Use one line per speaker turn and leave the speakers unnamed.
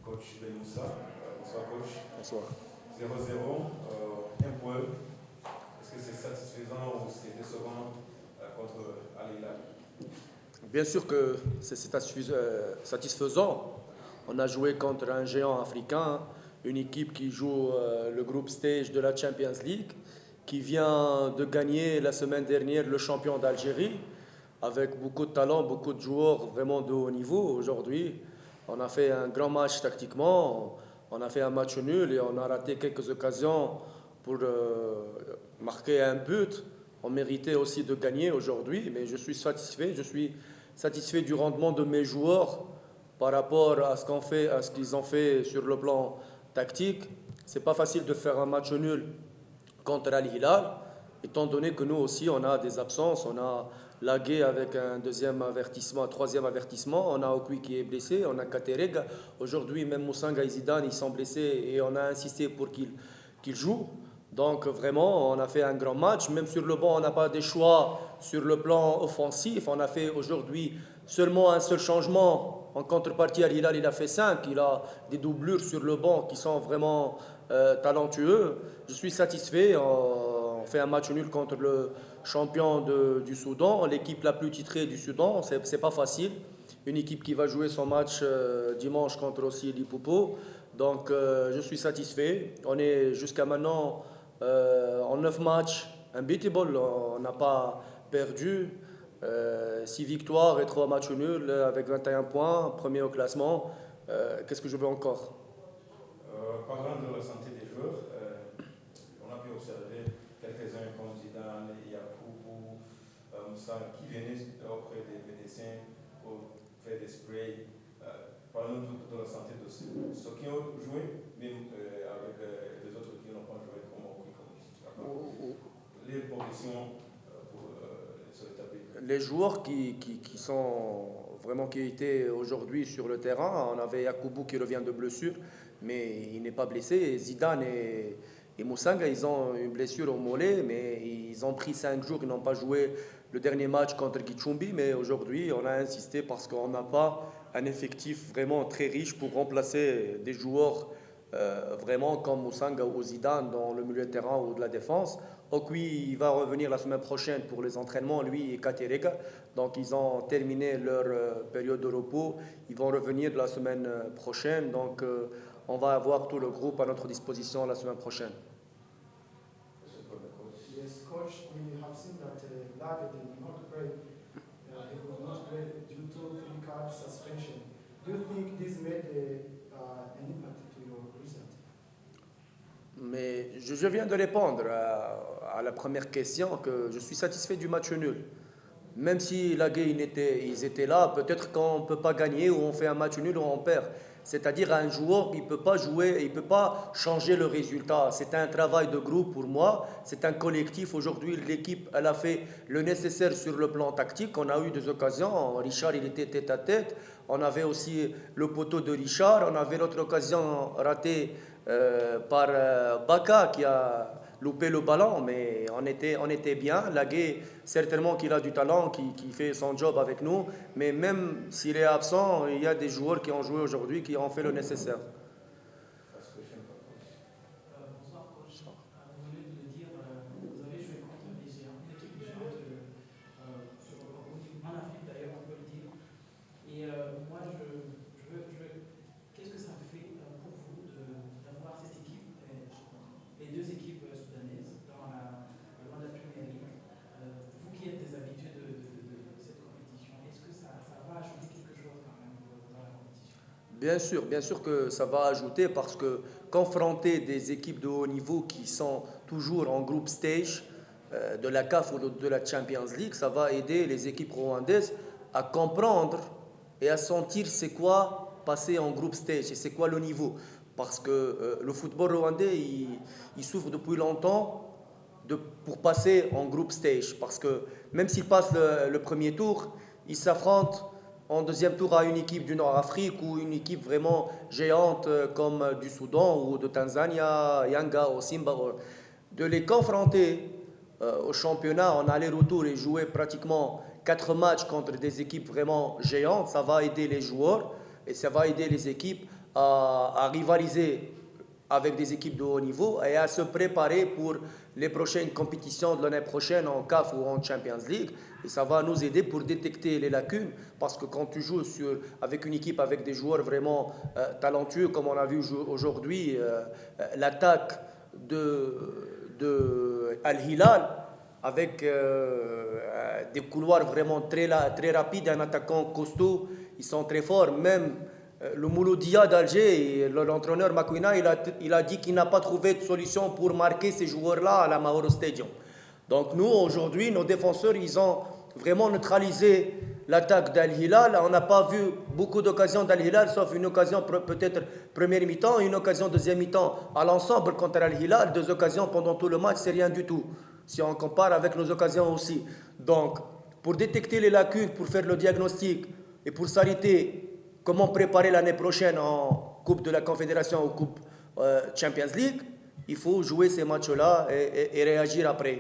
Coach Ben Moussa. Bonsoir coach.
Bonsoir.
0-0, un point. Est-ce que c'est satisfaisant ou c'est décevant contre Al Hilal?
Bien sûr que c'est satisfaisant. On a joué contre un géant africain, une équipe qui joue le groupe stage de la Champions League, qui vient de gagner la semaine dernière le champion d'Algérie, avec beaucoup de talent, beaucoup de joueurs vraiment de haut niveau. Aujourd'hui, on a fait un grand match tactiquement, on a fait un match nul et on a raté quelques occasions pour marquer un but. On méritait aussi de gagner aujourd'hui, mais je suis satisfait. Je suis satisfait du rendement de mes joueurs par rapport à ce qu'ils ont fait sur le plan tactique. C'est pas facile de faire un match nul contre Al Hilal, étant donné que nous aussi on a des absences. On a Lagué avec un deuxième avertissement, un troisième avertissement. On a Okwi qui est blessé, on a Katereg. Aujourd'hui, même Moussanga et Zidane, ils sont blessés et on a insisté pour qu'ils jouent. Donc vraiment, on a fait un grand match. Même sur le banc, on n'a pas des choix sur le plan offensif. On a fait aujourd'hui seulement un seul changement. En contrepartie, Al Hilal, il a fait 5. Il a des doublures sur le banc qui sont vraiment talentueux. Je suis satisfait. On fait un match nul contre le champion du Soudan, l'équipe la plus titrée du Soudan. C'est pas facile. Une équipe qui va jouer son match dimanche contre aussi l'Hipopo. Donc je suis satisfait. On est jusqu'à maintenant en 9 matchs unbeatable. On n'a pas perdu. 6 victoires et 3 matchs nuls avec 21 points, premier au classement. Qu'est-ce que je veux encore?
Parlant de la santé des joueurs, on a pu observer quelques-uns comme Zidane, Yacoubou, Moussa, qui venaient auprès des médecins pour faire des sprays. Parlons de la santé de ceux qui ont joué, même avec les autres qui n'ont pas joué comme les progressions pour se rétablir.
Les joueurs qui sont vraiment qui étaient aujourd'hui sur le terrain, on avait Yacoubou qui revient de blessure, mais il n'est pas blessé. Zidane et Moussanga, ils ont une blessure au mollet, mais ils ont pris 5 jours, ils n'ont pas joué le dernier match contre Gichumbi, mais aujourd'hui on a insisté parce qu'on n'a pas un effectif vraiment très riche pour remplacer des joueurs vraiment comme Moussanga ou Zidane dans le milieu de terrain ou de la défense. Okwi, il va revenir la semaine prochaine pour les entraînements, lui et Katerega. Donc ils ont terminé leur période de repos. Ils vont revenir la semaine prochaine. Donc on va avoir tout le groupe à notre disposition la semaine prochaine.
Yes, coach, we have seen that Lague did not play. He could not play due to physical suspension. Do you think this made an impact to your result?
Mais je viens de répondre à la première question que je suis satisfait du match nul. Même si Lagué, ils étaient là, peut-être qu'on ne peut pas gagner ou on fait un match nul ou on perd. C'est-à-dire un joueur, il ne peut pas jouer, il ne peut pas changer le résultat. C'est un travail de groupe pour moi, c'est un collectif. Aujourd'hui, l'équipe, elle a fait le nécessaire sur le plan tactique. On a eu des occasions. Richard, il était tête à tête. On avait aussi le poteau de Richard. On avait l'autre occasion ratée par Baka qui a loupé le ballon, mais on était bien. Lagué, certainement qu'il a du talent, qui fait son job avec nous, mais même s'il est absent, il y a des joueurs qui ont joué aujourd'hui, qui ont fait le nécessaire.
Bonsoir coach. Vous venez de le dire, vous avez joué contre des géants, une équipe géante en Afrique d'ailleurs, on peut le dire. Et moi, qu'est-ce que ça fait pour vous d'avoir cette équipe, les deux équipes soudanaises dans la Premier League? Vous qui êtes des habitués de cette compétition, est-ce que ça va ajouter quelque chose quand même dans la compétition?
Bien sûr que ça va ajouter parce que confronter des équipes de haut niveau qui sont toujours en groupe stage de la CAF ou de la Champions League, ça va aider les équipes rwandaises à comprendre et à sentir c'est quoi passer en groupe stage et c'est quoi le niveau. Parce que le football rwandais, il souffre depuis longtemps pour passer en groupe stage. Parce que même s'ils passent le premier tour, ils s'affrontent en deuxième tour à une équipe du Nord-Afrique ou une équipe vraiment géante comme du Soudan ou de Tanzanie, Yanga ou Simba. De les confronter au championnat en aller-retour et jouer pratiquement 4 matchs contre des équipes vraiment géantes, ça va aider les joueurs et ça va aider les équipes à rivaliser avec des équipes de haut niveau et à se préparer pour les prochaines compétitions de l'année prochaine en CAF ou en Champions League. Et ça va nous aider pour détecter les lacunes, parce que quand tu joues avec une équipe avec des joueurs vraiment talentueux, comme on a vu aujourd'hui, l'attaque de Al-Hilal, avec des couloirs vraiment très rapides, un attaquant costaud, ils sont très forts. Même le Mouloudia d'Alger, l'entraîneur Makwina, il a dit qu'il n'a pas trouvé de solution pour marquer ces joueurs-là à la Mahoro Stadium. Donc nous, aujourd'hui, nos défenseurs, ils ont vraiment neutralisé l'attaque d'Al-Hilal. On n'a pas vu beaucoup d'occasions d'Al-Hilal, sauf une occasion peut-être première mi-temps, une occasion deuxième mi-temps à l'ensemble contre Al-Hilal. 2 occasions pendant tout le match, c'est rien du tout, si on compare avec nos occasions aussi. Donc, pour détecter les lacunes, pour faire le diagnostic et pour s'arrêter comment préparer l'année prochaine en Coupe de la Confédération ou Coupe Champions League, il faut jouer ces matchs-là et réagir après.